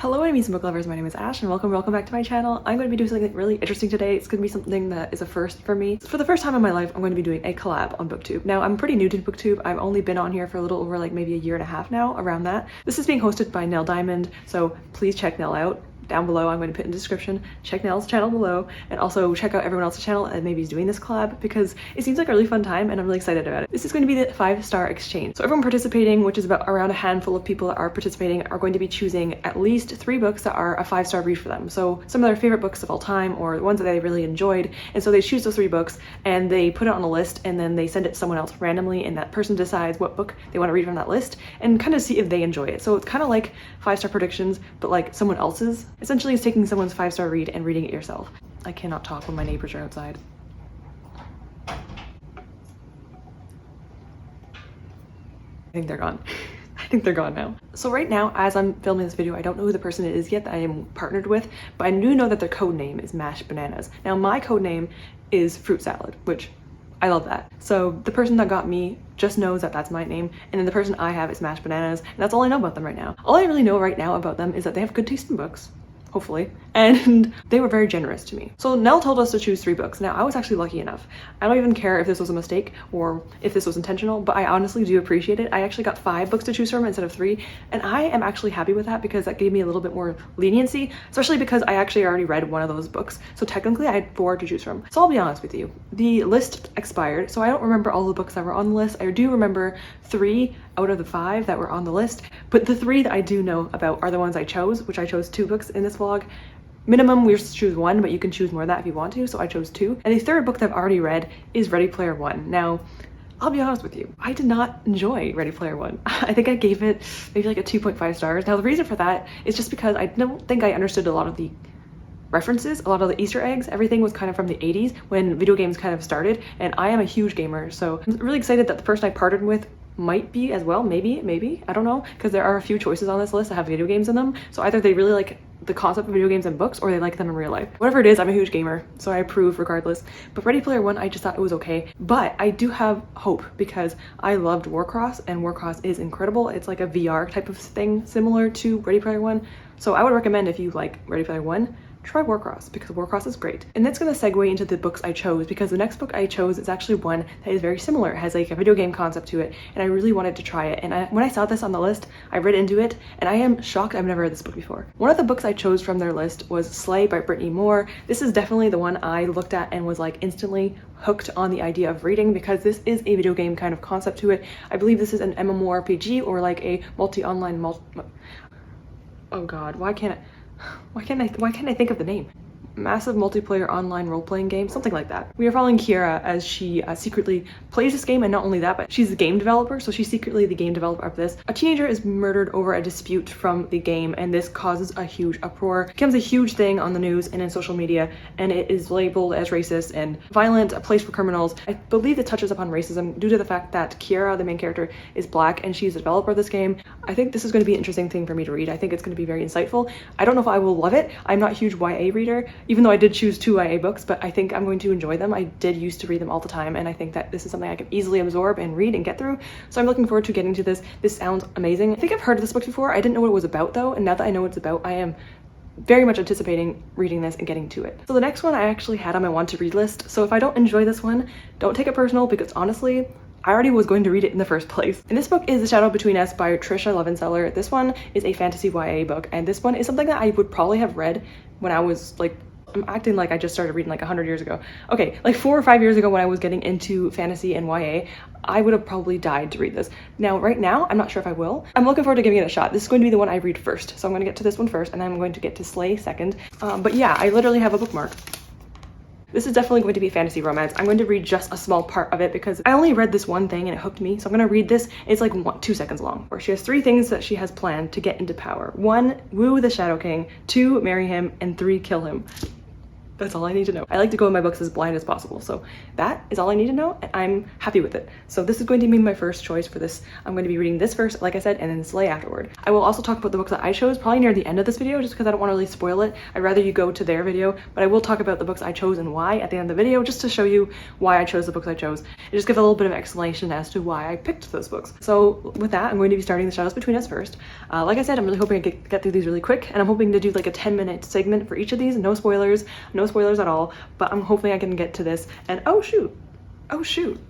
Hello enemies and book lovers, my name is Ash and welcome back to my channel. I'm going to be doing something really interesting today. It's going to be something that is a first for me. For the first time in my life, I'm going to be doing a collab on booktube. Now, I'm pretty new to booktube. I've only been on here for a little over like maybe a year and a half now, around that. This is being hosted by Nell Diamond, so please check Nell out. Down below, I'm going to put in the description. Check Nell's channel below and also check out everyone else's channel and maybe he's doing this collab because it seems like a really fun time and I'm really excited about it. This is going to be the 5-star exchange. So everyone participating, which is about around a handful of people that are participating, are going to be choosing at least 3 books that are a 5-star read for them. So some of their favorite books of all time or the ones that they really enjoyed. And so they choose those 3 books and they put it on a list and then they send it to someone else randomly and that person decides what book they want to read from that list and kind of see if they enjoy it. So it's kind of like 5-star predictions, but like someone else's. Essentially, it's taking someone's 5-star read and reading it yourself. I cannot talk when my neighbors are outside. I think they're gone. I think they're gone now. So right now, as I'm filming this video, I don't know who the person is yet that I am partnered with, but I do know that their code name is mashed bananas. Now my code name is fruit salad, which I love that. So the person that got me just knows that that's my name, and then the person I have is mashed bananas, and that's all I know about them right now. All I really know right now about them is that they have good taste in books, hopefully, and they were very generous to me. So Nell told us to choose 3 books. Now I was actually lucky enough. I don't even care if this was a mistake or if this was intentional, but I honestly do appreciate it. I actually got 5 books to choose from instead of 3, and I am actually happy with that because that gave me a little bit more leniency, especially because I actually already read one of those books. So technically I had 4 to choose from. So I'll be honest with you, the list expired, so I don't remember all the books that were on the list. I do remember 3 out of the 5 that were on the list, but the 3 that I do know about are the ones I chose, which I chose 2 books in this vlog. Minimum, we're supposed to choose 1, but you can choose more than that if you want to, so I chose 2. And the 3rd book that I've already read is Ready Player One. Now, I'll be honest with you, I did not enjoy Ready Player One. I think I gave it maybe like a 2.5 stars. Now, the reason for that is just because I don't think I understood a lot of the references, a lot of the Easter eggs. Everything was kind of from the 80s when video games kind of started, and I am a huge gamer, so I'm really excited that the person I partnered with might be as well. Maybe, I don't know, because there are a few choices on this list that have video games in them, so either they really like the concept of video games and books or they like them in real life. Whatever it is, I'm a huge gamer, so I approve regardless. But Ready Player One, I just thought it was okay, but I do have hope because I loved Warcross and Warcross is incredible. It's like a VR type of thing similar to Ready Player One, so I would recommend if you like Ready Player One, try Warcross because Warcross is great. And that's going to segue into the books I chose because the next book I chose is actually one that is very similar. It has like a video game concept to it and I really wanted to try it. And when I saw this on the list, I read into it and I am shocked I've never read this book before. One of the books I chose from their list was Slay by Brittany Moore. This is definitely the one I looked at and was like instantly hooked on the idea of reading because this is a video game kind of concept to it. I believe this is an MMORPG or like a oh god, why can't I think of the name? Massive multiplayer online role-playing game, something like that. We are following Kiara as she secretly plays this game, and not only that, but she's the game developer, so she's secretly the game developer of this. A teenager is murdered over a dispute from the game, and this causes a huge uproar. It becomes a huge thing on the news and in social media, and it is labeled as racist and violent, a place for criminals. I believe it touches upon racism due to the fact that Kiara, the main character, is black, and she's the developer of this game. I think this is going to be an interesting thing for me to read. I think it's going to be very insightful. I don't know if I will love it. I'm not a huge YA reader, even though I did choose 2 YA books, but I think I'm going to enjoy them. I did used to read them all the time, and I think that this is something I can easily absorb and read and get through. So I'm looking forward to getting to this. This sounds amazing. I think I've heard of this book before. I didn't know what it was about though, and now that I know what it's about, I am very much anticipating reading this and getting to it. So the next one I actually had on my want to read list. So if I don't enjoy this one, don't take it personal because honestly, I already was going to read it in the first place. And this book is The Shadow Between Us by Trisha Levenseller. This one is a fantasy YA book, and this one is something that I would probably have read when I was like, I'm acting like I just started reading like 100 years ago. Okay, like 4 or 5 years ago when I was getting into fantasy and YA, I would have probably died to read this. Now, right now, I'm not sure if I will. I'm looking forward to giving it a shot. This is going to be the one I read first. So I'm going to get to this one first, and then I'm going to get to Slay second. But yeah, I literally have a bookmark. This is definitely going to be a fantasy romance. I'm going to read just a small part of it because I only read this one thing and it hooked me. So I'm going to read this. It's like 2 seconds long. Where she has 3 things that she has planned to get into power. 1, woo the Shadow King. 2, marry him. And 3, kill him. That's all I need to know. I like to go in my books as blind as possible. So that is all I need to know, and I'm happy with it. So this is going to be my first choice for this. I'm going to be reading this first, like I said, and then Slay afterward. I will also talk about the books that I chose probably near the end of this video, just because I don't want to really spoil it. I'd rather you go to their video, but I will talk about the books I chose and why at the end of the video, just to show you why I chose the books I chose. It just gives a little bit of explanation as to why I picked those books. So with that, I'm going to be starting The Shadows Between Us first. Like I said, I'm really hoping I get through these really quick, and I'm hoping to do like a 10-minute segment for each of these. No spoilers at all, but I'm hoping I can get to this. And oh shoot,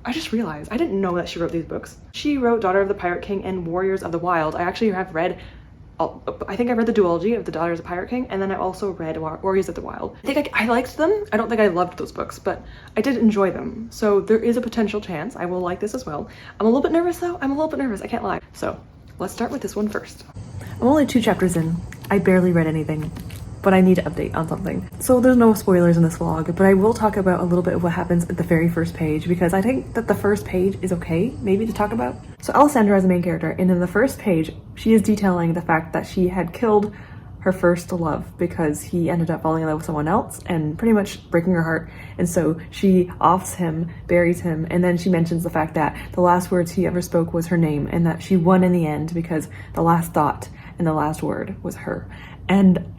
I just realized I didn't know that she wrote these books. She wrote Daughter of the Pirate King and Warriors of the Wild. I actually have read, I think I read the duology of the Daughters of the Pirate King, and then I also read Warriors of the Wild. I think I liked them. I don't think I loved those books, but I did enjoy them. So there is a potential chance I will like this as well. I'm a little bit nervous though. I can't lie. So let's start with this one first. I'm only 2 chapters in. I barely read anything, but I need to update on something. So there's no spoilers in this vlog, but I will talk about a little bit of what happens at the very first page, because I think that the first page is okay, maybe, to talk about. So Alessandra is the main character, and in the first page, she is detailing the fact that she had killed her first love because he ended up falling in love with someone else and pretty much breaking her heart. And so she offs him, buries him, and then she mentions the fact that the last words he ever spoke was her name, and that she won in the end because the last thought and the last word was her. And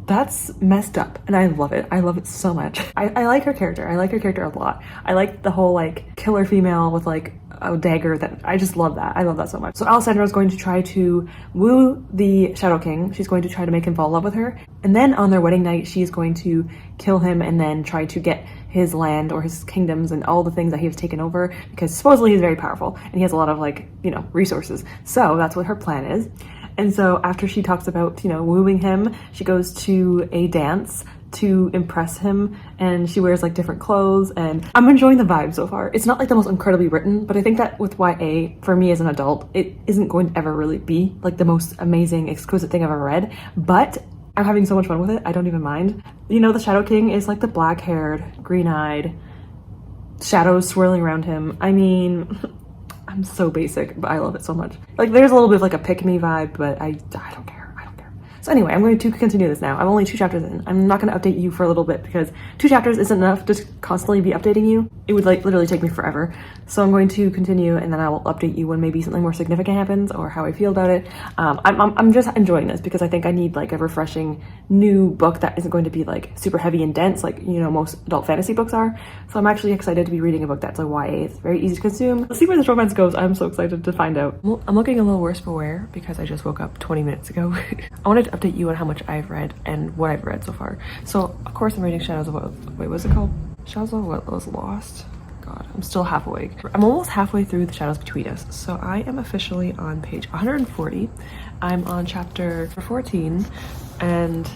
that's messed up, and I love it. I love it so much. I like her character. I like her character a lot. I like the whole like killer female with like a dagger. That I just love that. I love that so much. So Alessandra is going to try to woo the Shadow King. She's going to try to make him fall in love with her, and then on their wedding night she's going to kill him and then try to get his land or his kingdoms and all the things that he has taken over, because supposedly he's very powerful and he has a lot of like, you know, resources. So that's what her plan is. And so after she talks about, you know, wooing him, she goes to a dance to impress him, and she wears like different clothes, and I'm enjoying the vibe so far. It's not like the most incredibly written, but I think that with YA, for me as an adult, it isn't going to ever really be like the most amazing, exquisite thing I've ever read, but I'm having so much fun with it, I don't even mind. You know, the Shadow King is like the black-haired, green-eyed, shadows swirling around him. I mean, I'm so basic, but I love it so much. Like, there's a little bit of like a pick-me vibe, but I don't care. So anyway, I'm going to continue this now. I'm only 2 chapters in. I'm not going to update you for a little bit because 2 chapters isn't enough to constantly be updating you. It would like literally take me forever. So I'm going to continue, and then I will update you when maybe something more significant happens or how I feel about it. I'm just enjoying this because I think I need like a refreshing new book that isn't going to be like super heavy and dense like, you know, most adult fantasy books are. So I'm actually excited to be reading a book that's a YA. It's very easy to consume. Let's see where this romance goes. I'm so excited to find out. Well, I'm looking a little worse for wear because I just woke up 20 minutes ago. I wanted to update you on how much I've read and what I've read so far. So of course I'm reading Shadows of what, wait, what's it called? Shadows of What Was Lost? God, I'm still half awake. I'm almost halfway through The Shadows Between Us. So I am officially on page 140. I'm on chapter 14, and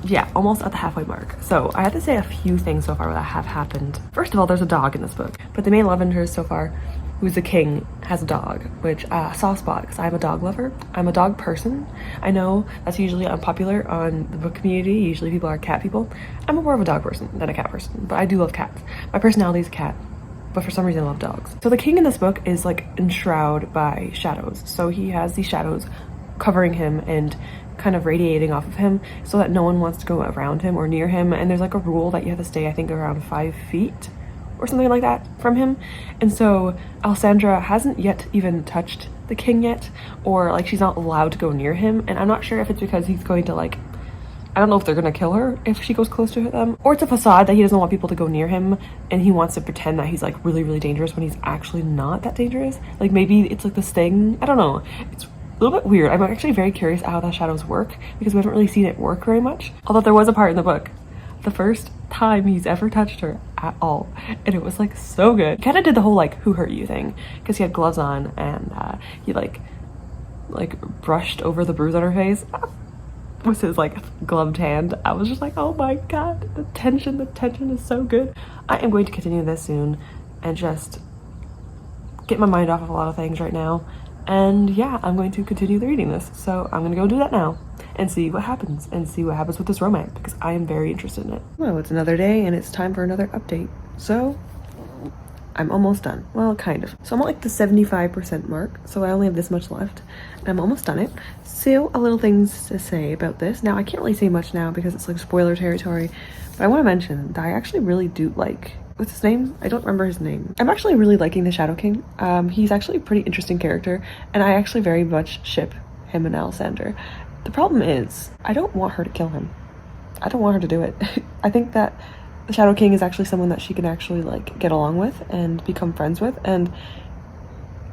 yeah, almost at the halfway mark. So I have to say a few things so far that have happened. First of all, there's a dog in this book, but the main love interest so far, who's the king, has a dog, which soft spot because I'm a dog lover. I'm a dog person. I know that's usually unpopular on the book community. Usually people are cat people. I'm more of a dog person than a cat person, but I do love cats. My personality is a cat, but for some reason I love dogs. So the king in this book is like enshrouded by shadows. So he has these shadows covering him and kind of radiating off of him so that no one wants to go around him or near him. And there's like a rule that you have to stay, I think, around 5 feet or something like that from him. And so Alessandra hasn't yet even touched the king yet, or like she's not allowed to go near him. And I'm not sure if it's because he's going to like, I don't know if they're gonna kill her if she goes close to them, or it's a facade that he doesn't want people to go near him and he wants to pretend that he's like really, really dangerous when he's actually not that dangerous. Like maybe it's like this thing, I don't know. It's a little bit weird. I'm actually very curious how the shadows work because we haven't really seen it work very much. Although there was a part in the book, the first time he's ever touched her at all, and it was like so good. He kind of did the whole like who hurt you thing because he had gloves on, and he like brushed over the bruise on her face with his like gloved hand. I was just like, oh my god, the tension is so good. I am going to continue this soon and just get my mind off of a lot of things right now, and yeah, I'm going to continue reading this. So I'm gonna go do that now and see what happens with this romance because I am very interested in it. Well, it's another day and it's time for another update. So I'm almost done. Well, kind of. So I'm at like the 75% mark, so I only have this much left, and I'm almost done it. So a little things to say about this. Now, I can't really say much now because it's like spoiler territory, but I want to mention that I actually really do like, what's his name? I don't remember his name. I'm actually really liking the Shadow King. He's actually a pretty interesting character, and I actually very much ship him and Alessandra. The problem is, I don't want her to kill him. I don't want her to do it. I think that the Shadow King is actually someone that she can actually like get along with and become friends with, and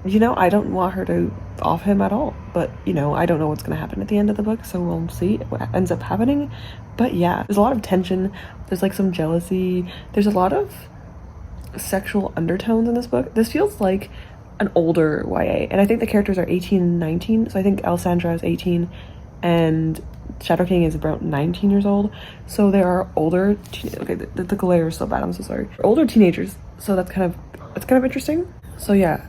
you know, I don't want her to off him at all, but you know, I don't know what's gonna happen at the end of the book, so we'll see what ends up happening. But yeah, there's a lot of tension, there's like some jealousy, there's a lot of sexual undertones in this book. This feels like an older YA, and I think the characters are 18 and 19, so I think Alessandra is 18 and Shadow King is about 19 years old, so there are older okay, the glare is so bad, I'm so sorry, older teenagers, so it's kind of interesting. So yeah,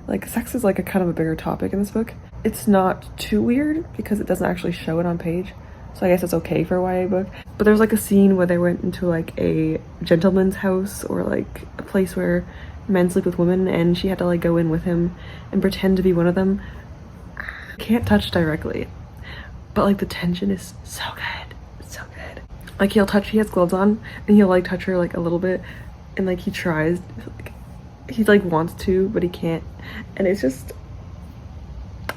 like sex is like a kind of a bigger topic in this book. It's not too weird because it doesn't actually show it on page, so I guess it's okay for a YA book. But there's like a scene where they went into like a gentleman's house, or like a place where men sleep with women, and she had to like go in with him and pretend to be one of them. Can't touch directly, but like the tension is so good, so good. Like he has gloves on, and he'll like touch her like a little bit, and like he tries, like, he like wants to, but he can't, and it's just,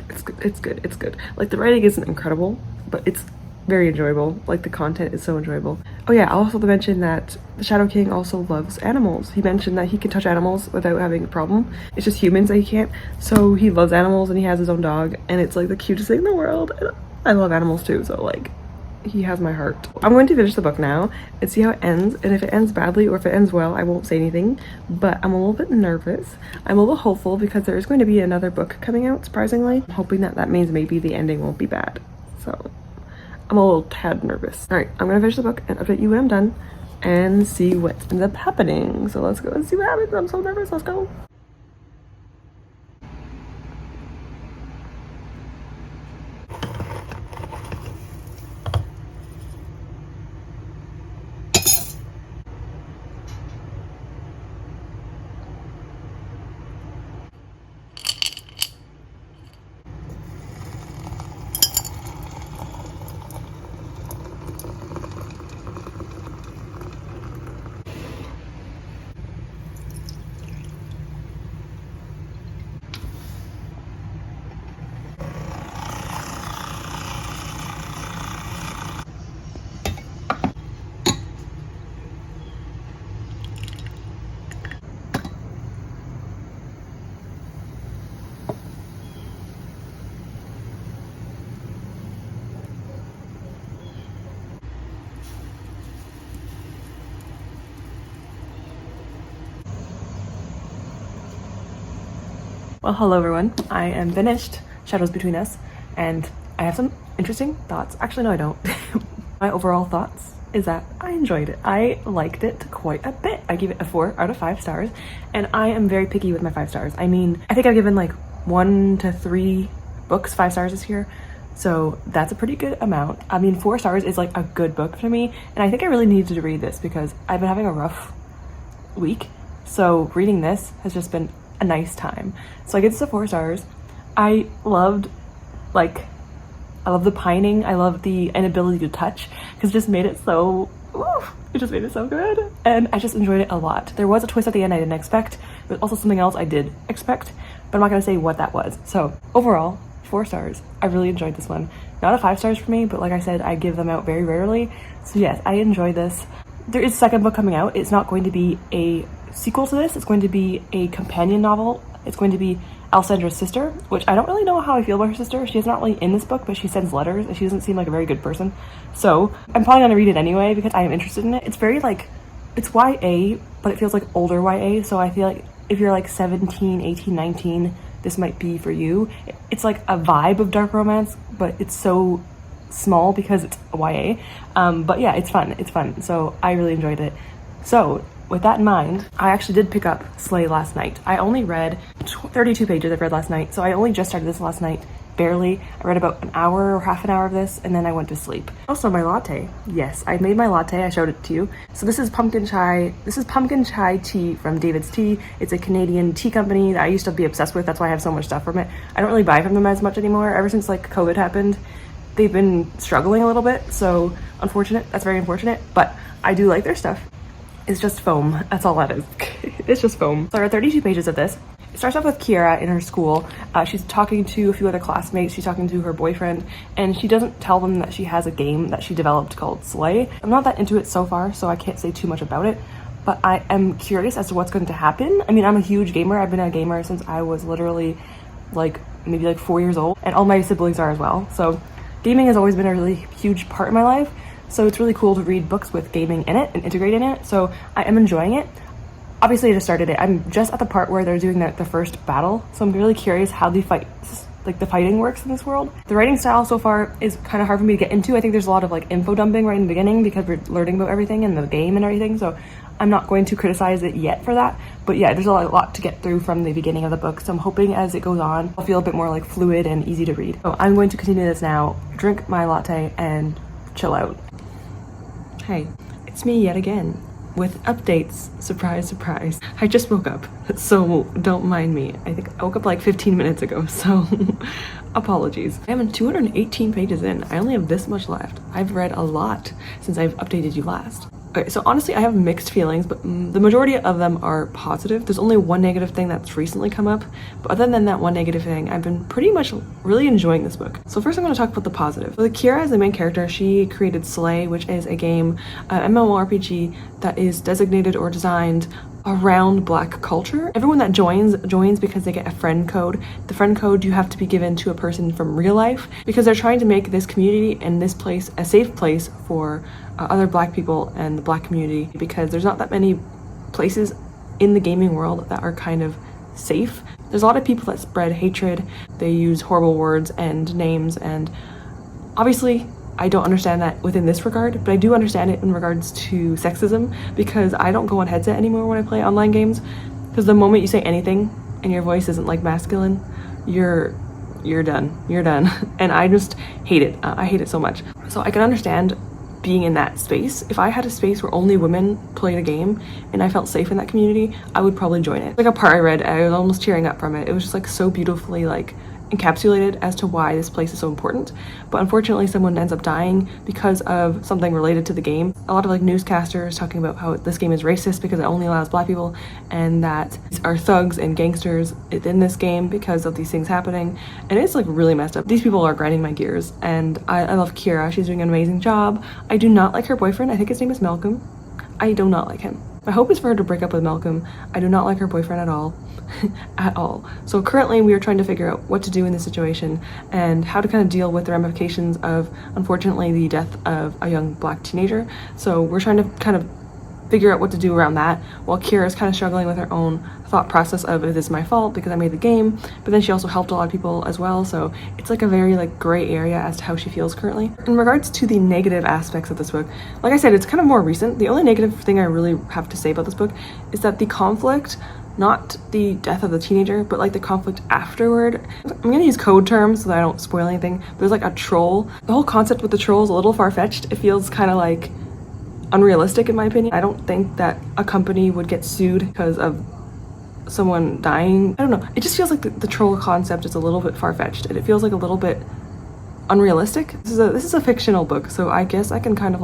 it's good. Like the writing isn't incredible, but it's very enjoyable. Like the content is so enjoyable. Oh yeah, I'll also mention that the Shadow King also loves animals. He mentioned that he can touch animals without having a problem. It's just humans that he can't. So he loves animals, and he has his own dog, and it's like the cutest thing in the world. I love animals too, so like he has my heart. I'm going to finish the book now and see how it ends, and if it ends badly or if it ends well, I won't say anything, but I'm a little bit nervous. I'm a little hopeful because there is going to be another book coming out, surprisingly. I'm hoping that that means maybe the ending won't be bad, so I'm a little tad nervous. All right, I'm gonna finish the book and update you when I'm done and see what ends up happening. So let's go and see what happens. I'm so nervous. Let's go. Well, hello everyone. I am finished Shadows Between Us, and I have some interesting thoughts. Actually, no, I don't. My overall thoughts is that I enjoyed it. I liked it quite a bit. I gave it a 4 out of 5 stars, and I am very picky with my 5 stars. I mean, I think I've given like 1 to 3 books 5 stars this year, so that's a pretty good amount. I mean, 4 stars is like a good book for me, and I think I really needed to read this because I've been having a rough week, so reading this has just been a nice time. So I give this a 4 stars. I loved the pining. I love the inability to touch because it just made it so, it just made it so good, and I just enjoyed it a lot. There was a twist at the end I didn't expect, but also something else I did expect, but I'm not gonna say what that was. So overall, 4 stars. I really enjoyed this one. Not a 5 stars for me, but like I said, I give them out very rarely. So yes, I enjoyed this. There is a second book coming out. It's not going to be a sequel to this. It's going to be a companion novel. It's going to be Alessandra's sister, which I don't really know how I feel about her sister. She's not really in this book, but she sends letters, and she doesn't seem like a very good person. So I'm probably gonna read it anyway because I am interested in it. It's very like, it's YA, but it feels like older YA. So I feel like if you're like 17, 18, 19, this might be for you. It's like a vibe of dark romance, but it's so small because it's YA. But yeah, it's fun. It's fun. So I really enjoyed it. So with that in mind, I actually did pick up Slay last night. I only read 32 pages I've read last night, so I only just started this last night, barely. I read about an hour or half an hour of this and then I went to sleep. Also my latte. Yes, I made my latte. I showed it to you. So this is pumpkin chai. This is pumpkin chai tea from David's Tea. It's a Canadian tea company that I used to be obsessed with. That's why I have so much stuff from it. I don't really buy from them as much anymore. Ever since like COVID happened, they've been struggling a little bit. So unfortunate. That's very unfortunate. But I do like their stuff. It's just foam. That's all that is. It's just foam. So there are 32 pages of this. It starts off with Kiera in her school. She's talking to a few other classmates. She's talking to her boyfriend, and she doesn't tell them that she has a game that she developed called Slay. I'm not that into it so far, so I can't say too much about it, but I am curious as to what's going to happen. I mean, I'm a huge gamer. I've been a gamer since I was literally maybe 4 years old, and all my siblings are as well. So gaming has always been a really huge part of my life. So it's really cool to read books with gaming in it and integrate in it. So I am enjoying it. Obviously I just started it. I'm just at the part where they're doing the first battle. So I'm really curious how the fighting works in this world. The writing style so far is kind of hard for me to get into. I think there's a lot of info dumping right in the beginning because we're learning about everything and the game and everything. So I'm not going to criticize it yet for that. But yeah, there's a lot to get through from the beginning of the book. So I'm hoping as it goes on, I'll feel a bit more fluid and easy to read. So I'm going to continue this now, drink my latte and chill out. Hey, it's me yet again with updates. Surprise, surprise. I just woke up, so don't mind me. I think I woke up 15 minutes ago, so apologies. I am 218 pages in. I only have this much left. I've read a lot since I've updated you last. Okay, so honestly, I have mixed feelings, but the majority of them are positive. There's only one negative thing that's recently come up, but other than that one negative thing, I've been pretty much really enjoying this book. So first I'm going to talk about the positive. So Kiera is the main character. She created Slay, which is a game, MMORPG that is designated or designed around Black culture. Everyone that joins because they get a friend code. The friend code you have to be given to a person from real life because they're trying to make this community and this place a safe place for other Black people and the Black community, because there's not that many places in the gaming world that are kind of safe. There's a lot of people that spread hatred. They use horrible words and names, and obviously I don't understand that within this regard, but I do understand it in regards to sexism, because I don't go on headset anymore when I play online games, because the moment you say anything and your voice isn't masculine, you're done. You're done. And I just hate it. I hate it so much. So I can understand being in that space. If I had a space where only women played a game and I felt safe in that community, I would probably join it. A part I read, I was almost tearing up from it. It was just so beautifully encapsulated as to why this place is so important. But unfortunately someone ends up dying because of something related to the game. A lot of newscasters talking about how this game is racist because it only allows Black people, and that these are thugs and gangsters in this game because of these things happening, and it's really messed up. These people are grinding my gears, and I love Kiera. She's doing an amazing job. I do not like her boyfriend. I think his name is Malcolm. I do not like him. My hope is for her to break up with Malcolm. I do not like her boyfriend at all. At all. So currently we are trying to figure out what to do in this situation and how to kind of deal with the ramifications of, unfortunately, the death of a young Black teenager. So we're trying to kind of figure out what to do around that, while Kiera is kind of struggling with her own thought process of, is this my fault because I made the game? But then she also helped a lot of people as well, so it's a very gray area as to how she feels currently. In regards to the negative aspects of this book, like I said, it's kind of more recent. The only negative thing I really have to say about this book is that the conflict, not the death of the teenager, but the conflict afterward. I'm gonna use code terms so that I don't spoil anything, but there's a troll. The whole concept with the troll is a little far-fetched. It feels kind of unrealistic in my opinion. I don't think that a company would get sued because of someone dying. I don't know. It just feels like the troll concept is a little bit far-fetched, and it feels a little bit unrealistic. This is a fictional book, so I guess I can kind of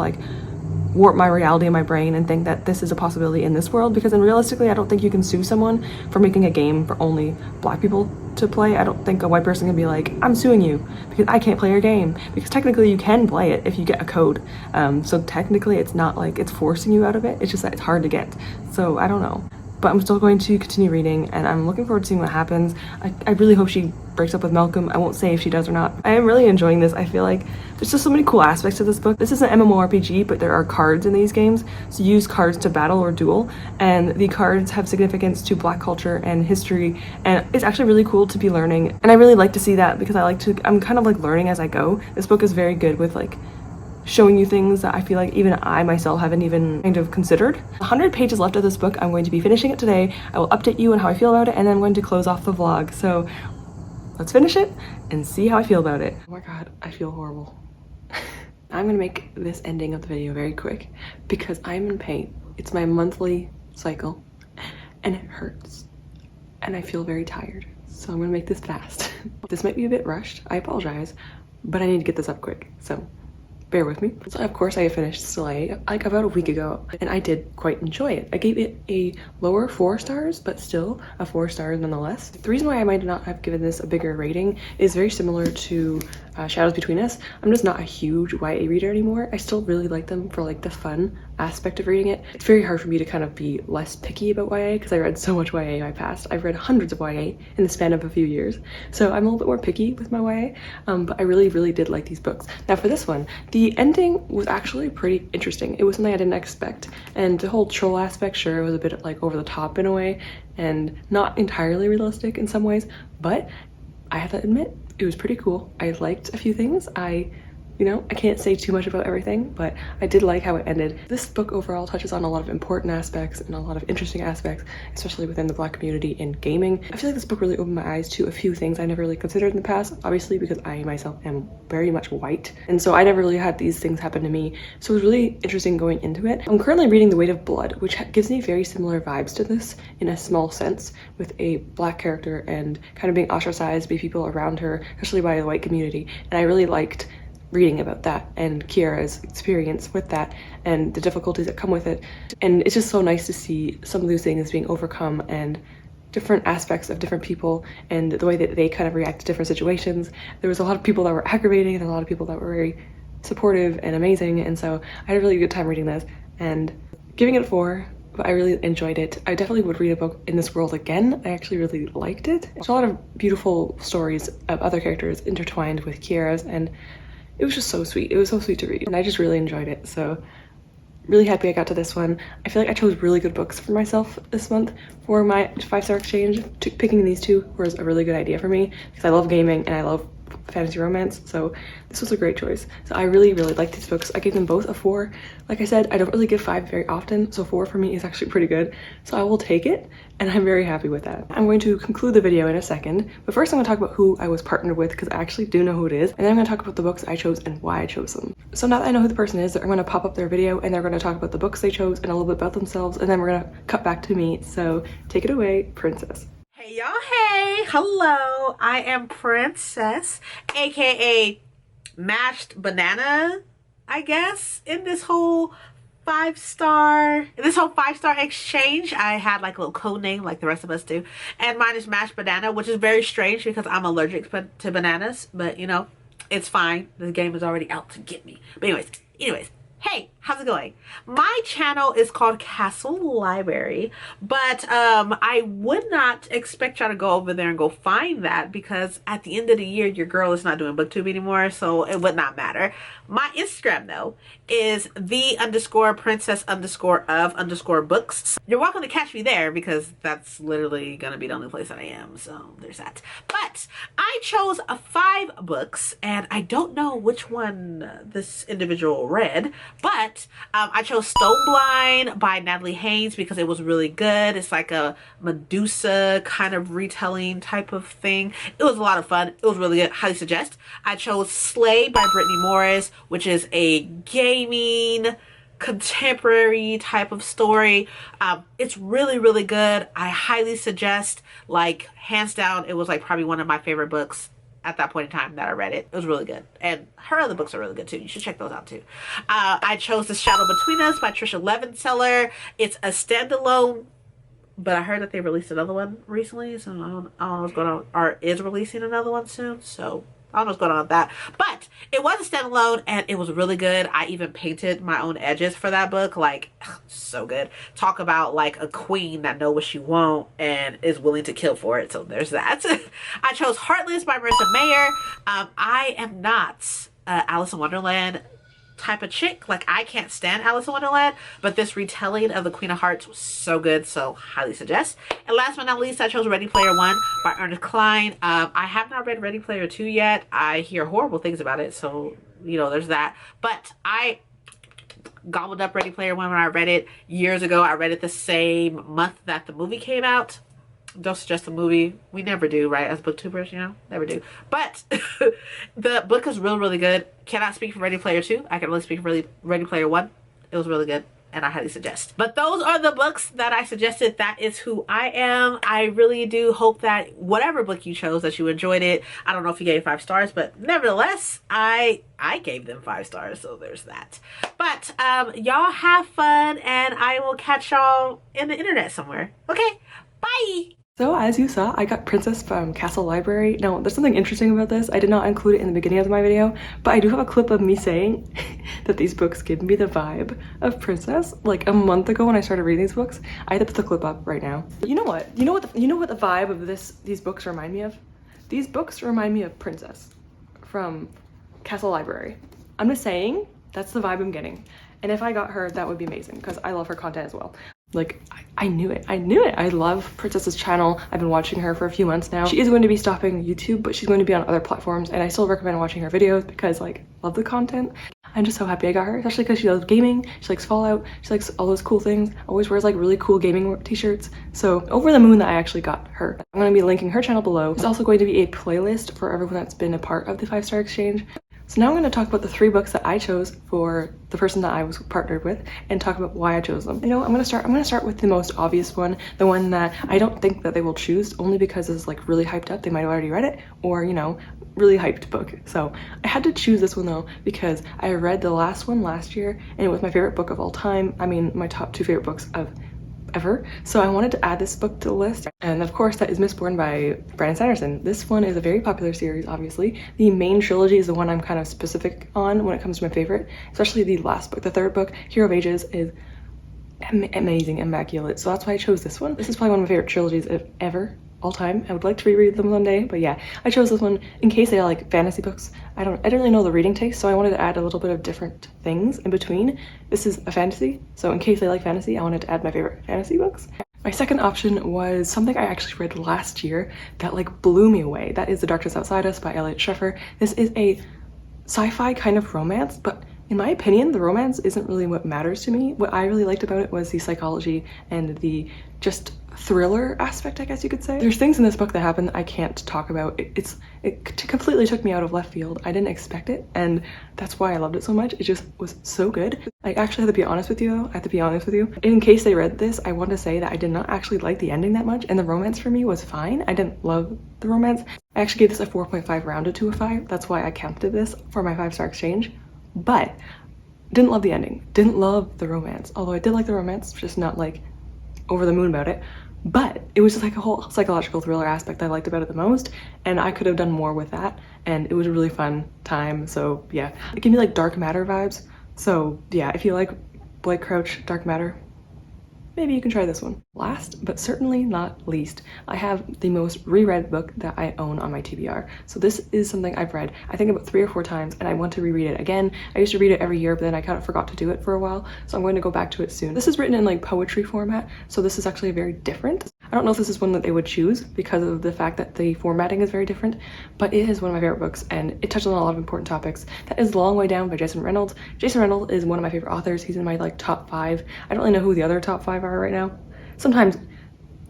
warp my reality in my brain and think that this is a possibility in this world, because realistically I don't think you can sue someone for making a game for only Black people to play. I don't think a white person can be I'm suing you because I can't play your game, because technically you can play it if you get a code. So technically it's not it's forcing you out of it. It's just that it's hard to get. So I don't know. But I'm still going to continue reading, and I'm looking forward to seeing what happens. I really hope she breaks up with Malcolm. I won't say if she does or not. I am really enjoying this. I feel there's just so many cool aspects to this book. This is an MMORPG, but there are cards in these games. So you use cards to battle or duel, and the cards have significance to Black culture and history, and it's actually really cool to be learning. And I really like to see that, because I'm kind of learning as I go. This book is very good with showing you things that I feel even I myself haven't even kind of considered. 100 pages left of this book. I'm going to be finishing it today. I will update you on how I feel about it, and then I'm going to close off the vlog. So let's finish it and see how I feel about it. Oh my god, I feel horrible. I'm gonna make this ending of the video very quick because I'm in pain. It's my monthly cycle and it hurts and I feel very tired. So I'm gonna make this fast. This might be a bit rushed, I apologize, but I need to get this up quick, so bear with me. So of course I finished Slay like about a week ago and I did quite enjoy it. I gave it a lower 4 stars, but still a 4 stars nonetheless. The reason why I might not have given this a bigger rating is very similar to Shadows Between Us. I'm just not a huge YA reader anymore. I still really like them for like the fun aspect of reading it. It's very hard for me to kind of be less picky about YA because I read so much YA in my past. I've read hundreds of YA in the span of a few years. So I'm a little bit more picky with my YA, but I really did like these books. Now for this one, the ending was actually pretty interesting. It was something I didn't expect. And the whole troll aspect, sure, it was a bit like over the top in a way and not entirely realistic in some ways, but I have to admit, it was pretty cool. I liked a few things. You know, I can't say too much about everything, but I did like how it ended. This book overall touches on a lot of important aspects and a lot of interesting aspects, especially within the Black community in gaming. I feel like this book really opened my eyes to a few things I never really considered in the past, obviously because I myself am very much white, and so I never really had these things happen to me. So it was really interesting going into it. I'm currently reading The Weight of Blood, which gives me very similar vibes to this in a small sense, with a Black character and kind of being ostracized by people around her, especially by the white community, and I really liked reading about that and Kiara's experience with that and the difficulties that come with it. And it's just so nice to see some of those things being overcome and different aspects of different people and the way that they kind of react to different situations. There was a lot of people that were aggravating and a lot of people that were very supportive and amazing, and so I had a really good time reading this and giving it a 4. But I really enjoyed it. I definitely would read a book in this world again. I actually really liked it. There's a lot of beautiful stories of other characters intertwined with Kiara's, and it was just so sweet. It was so sweet to read and I just really enjoyed it. So really happy I got to this one. I feel like I chose really good books for myself this month for my 5-star exchange. Picking these two was a really good idea for me because I love gaming and I love fantasy romance, so this was a great choice. So I really liked these books. I gave them both a 4. Like I said, I don't really give 5 very often, so 4 for me is actually pretty good. So I will take it and I'm very happy with that. I'm going to conclude the video in a second, but first I'm going to talk about who I was partnered with because I actually do know who it is, and then I'm going to talk about the books I chose and why I chose them. So now that I know who the person is, I'm going to pop up their video and they're going to talk about the books they chose and a little bit about themselves, and then we're going to cut back to me. So take it away, Princess. Hey y'all, hey, hello, I am Princess, aka Mashed Banana, I guess, in this whole 5-star exchange. I had like a little code name like the rest of us do, and mine is Mashed Banana, which is very strange because I'm allergic to bananas, but you know, it's fine, the game is already out to get me. But anyways, hey, how's it going? My channel is called Castle Library, but I would not expect y'all to go over there and go find that because at the end of the year, your girl is not doing booktube anymore, so it would not matter. My Instagram, though, is the_princess_of_books. You're welcome to catch me there because that's literally gonna be the only place that I am, so there's that. But I chose 5 books, and I don't know which one this individual read, but I chose Stoneblind by Natalie Haynes because it was really good. It's like a Medusa kind of retelling type of thing. It was a lot of fun. It was really good. Highly suggest. I chose Slay by Brittany Morris, which is a gaming contemporary type of story. It's really good. I highly suggest, like, hands down, it was like probably one of my favorite books at that point in time that I read it. It was really good. And her other books are really good too. You should check those out too. I chose The Shadow Between Us by Trisha Levenseller. It's a standalone, but I heard that they released another one recently, so I don't know what's going on, or is releasing another one soon, so I don't know what's going on with that. But it was a standalone and it was really good. I even painted my own edges for that book. Like, so good. Talk about like a queen that knows what she wants and is willing to kill for it. So there's that. I chose Heartless by Marissa Mayer. I am not Alice in Wonderland type of chick. Like, I can't stand Alice in Wonderland, but this retelling of the Queen of Hearts was so good, so highly suggest. And last but not least, I chose Ready Player One by Ernest Cline. I have not read Ready Player 2 yet. I hear horrible things about it, so you know, there's that. But I gobbled up Ready Player One when I read it years ago. I read it the same month that the movie came out. don't suggest a movie. We never do, right? As booktubers, you know, never do. But the book is really, really good. Cannot speak for Ready Player 2. I can only speak for Ready Player 1. It was really good, and I highly suggest. But those are the books that I suggested. That is who I am. I really do hope that whatever book you chose, that you enjoyed it. I don't know if you gave 5 stars, but nevertheless, I gave them 5 stars, so there's that. But y'all have fun, and I will catch y'all in the internet somewhere. Okay, bye! So as you saw, I got Princess from Castle Library. Now, there's something interesting about this. I did not include it in the beginning of my video, but I do have a clip of me saying that these books give me the vibe of Princess. Like a month ago when I started reading these books, I had to put the clip up right now. You know what? You know what the vibe of these books remind me of? These books remind me of Princess from Castle Library. I'm just saying, that's the vibe I'm getting. And if I got her, that would be amazing because I love her content as well. Like, I knew it. I knew it. I love Princess's channel. I've been watching her for a few months now. She is going to be stopping YouTube, but she's going to be on other platforms, and I still recommend watching her videos because, like, love the content. I'm just so happy I got her, especially because she loves gaming. She likes Fallout. She likes all those cool things. Always wears, like, really cool gaming t-shirts. So, over the moon that I actually got her. I'm going to be linking her channel below. There's also going to be a playlist for everyone that's been a part of the 5-star exchange. So now I'm going to talk about the 3 books that I chose for the person that I was partnered with and talk about why I chose them. You know, I'm going to start with the most obvious one, the one that I don't think that they will choose only because it's like really hyped up. They might have already read it or, you know, really hyped book. So I had to choose this one though because I read the last one last year and it was my favorite book of all time. I mean, my top 2 favorite books of ever. So I wanted to add this book to the list. And of course that is Mistborn by Brandon Sanderson. This one is a very popular series, obviously. The main trilogy is the one I'm kind of specific on when it comes to my favorite, especially the last book. The 3rd book, Hero of Ages, is amazing, immaculate. So that's why I chose this one. This is probably one of my favorite trilogies of ever. All time. I would like to reread them one day, but yeah, I chose this one in case they like fantasy books. I don't really know the reading taste, so I wanted to add a little bit of different things in between. This is a fantasy, so in case they like fantasy, I wanted to add my favorite fantasy books. My second option was something I actually read last year that like blew me away. That is The Darkness Outside Us by Elliot Sheffer. This is a sci-fi kind of romance, but in my opinion, the romance isn't really what matters to me. What I really liked about it was the psychology and the just thriller aspect, I guess you could say. There's things in this book that happen I can't talk about. It completely took me out of left field. I didn't expect it, and that's why I loved it so much. It just was so good. I actually have to be honest with you though. I have to be honest with you. In case they read this, I want to say that I did not actually like the ending that much, and the romance for me was fine. I didn't love the romance. I actually gave this a 4.5 rounded to a 5. That's why I counted this for my 5-star exchange. But didn't love the ending. Didn't love the romance. Although I did like the romance, just not like over the moon about it. But it was just like a whole psychological thriller aspect I liked about it the most, and I could have done more with that, and it was a really fun time. So yeah, it gave me like Dark Matter vibes. So yeah, if you like Blake Crouch, Dark Matter, maybe you can try this one. Last but certainly not least, I have the most reread book that I own on my TBR. So this is something I've read I think about 3 or 4 times, and I want to reread it again. I used to read it every year, but then I kind of forgot to do it for a while, so I'm going to go back to it soon. This is written in like poetry format, so this is actually very different. I don't know if this is one that they would choose because of the fact that the formatting is very different, but it is one of my favorite books and it touches on a lot of important topics. That is The Long Way Down by Jason Reynolds. Jason Reynolds is one of my favorite authors. He's in my like top 5. I don't really know who the other top 5 are right now. Sometimes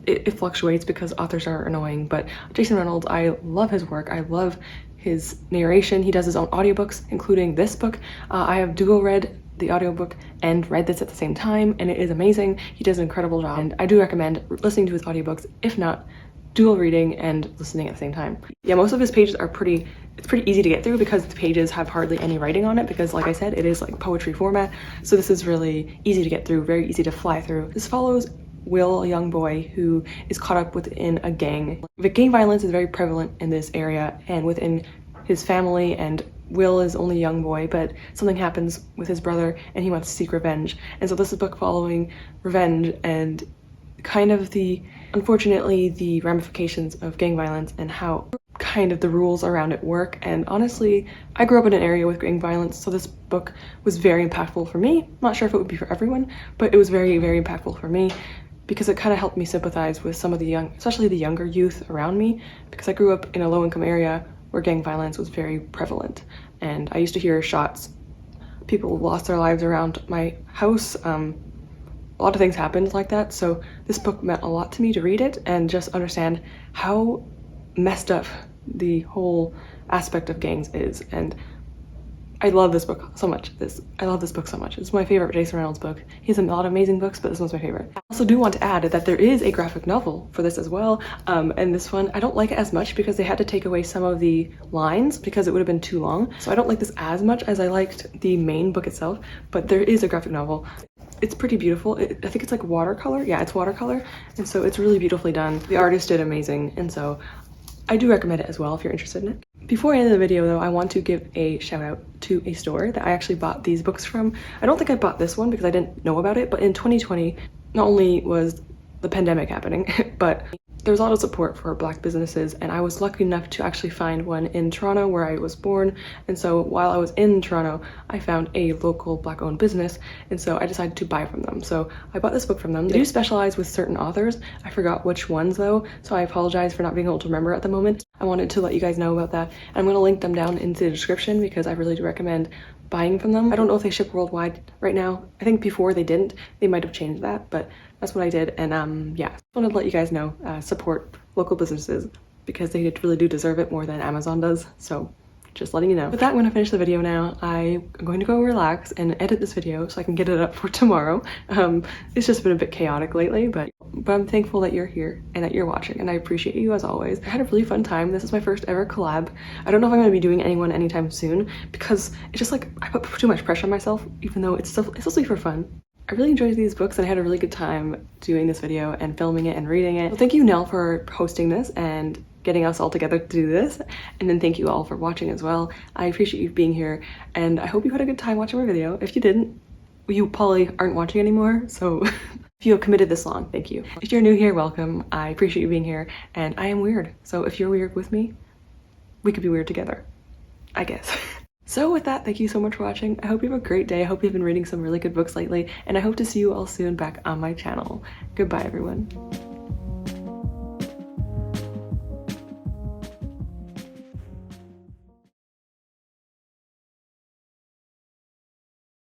it fluctuates because authors are annoying, but Jason Reynolds, I love his work. I love his narration. He does his own audiobooks, including this book. I have dual read the audiobook and read this at the same time, and it is amazing. He does an incredible job, and I do recommend listening to his audiobooks, if not dual reading and listening at the same time. Yeah, most of his pages are it's pretty easy to get through because the pages have hardly any writing on it because, like I said, it is like poetry format. So this is really easy to get through, very easy to fly through. This follows Will, a young boy who is caught up within a gang. The gang violence is very prevalent in this area and within his family, and Will is only a young boy, but something happens with his brother and he wants to seek revenge. And so this is a book following revenge and kind of unfortunately, the ramifications of gang violence and how kind of the rules around it work. And honestly, I grew up in an area with gang violence, so this book was very impactful for me. I'm not sure if it would be for everyone, but it was very, very impactful for me because it kind of helped me sympathize with some of the especially the younger youth around me, because I grew up in a low-income area where gang violence was very prevalent. And I used to hear shots. People lost their lives around my house. a lot of things happened like that, so this book meant a lot to me to read it and just understand how messed up the whole aspect of gangs is. And I love this book so much. I love this book so much. It's my favorite Jason Reynolds book. He has a lot of amazing books, but this one's my favorite. I also do want to add that there is a graphic novel for this as well. And this one, I don't like it as much because they had to take away some of the lines because it would have been too long. So I don't like this as much as I liked the main book itself, but there is a graphic novel. It's pretty beautiful. I think it's like watercolor. Yeah, it's watercolor. And so it's really beautifully done. The artist did amazing. And so I do recommend it as well if you're interested in it. Before I end the video though, I want to give a shout out to a store that I actually bought these books from. I don't think I bought this one because I didn't know about it, but in 2020, not only was the pandemic happening, but there was a lot of support for Black businesses, and I was lucky enough to actually find one in Toronto where I was born. And so while I was in Toronto, I found a local Black owned business, and so I decided to buy from them. So I bought this book from them. They do specialize with certain authors. I forgot which ones though, so I apologize for not being able to remember at the moment. I wanted to let you guys know about that. And I'm going to link them down into the description because I really do recommend buying from them. I don't know if they ship worldwide right now. I think before they didn't. They might have changed that, but that's what I did. And yeah, just wanted to let you guys know, support local businesses because they really do deserve it more than Amazon does. So just letting you know. With that, I'm going to finish the video now. I'm going to go relax and edit this video so I can get it up for tomorrow. It's just been a bit chaotic lately, but I'm thankful that you're here and that you're watching, and I appreciate you as always. I had a really fun time. This is my first ever collab. I don't know if I'm going to be doing anyone anytime soon because it's just like I put too much pressure on myself, even though it's supposed to be for fun. I really enjoyed these books and I had a really good time doing this video and filming it and reading it. So thank you, Nell, for hosting this and getting us all together to do this. And then thank you all for watching as well. I appreciate you being here and I hope you had a good time watching my video. If you didn't, you probably aren't watching anymore. So if you have committed this long, thank you. If you're new here, welcome. I appreciate you being here and I am weird. So if you're weird with me, we could be weird together, I guess. So with that, thank you so much for watching. I hope you have a great day. I hope you've been reading some really good books lately, and I hope to see you all soon back on my channel. Goodbye, everyone.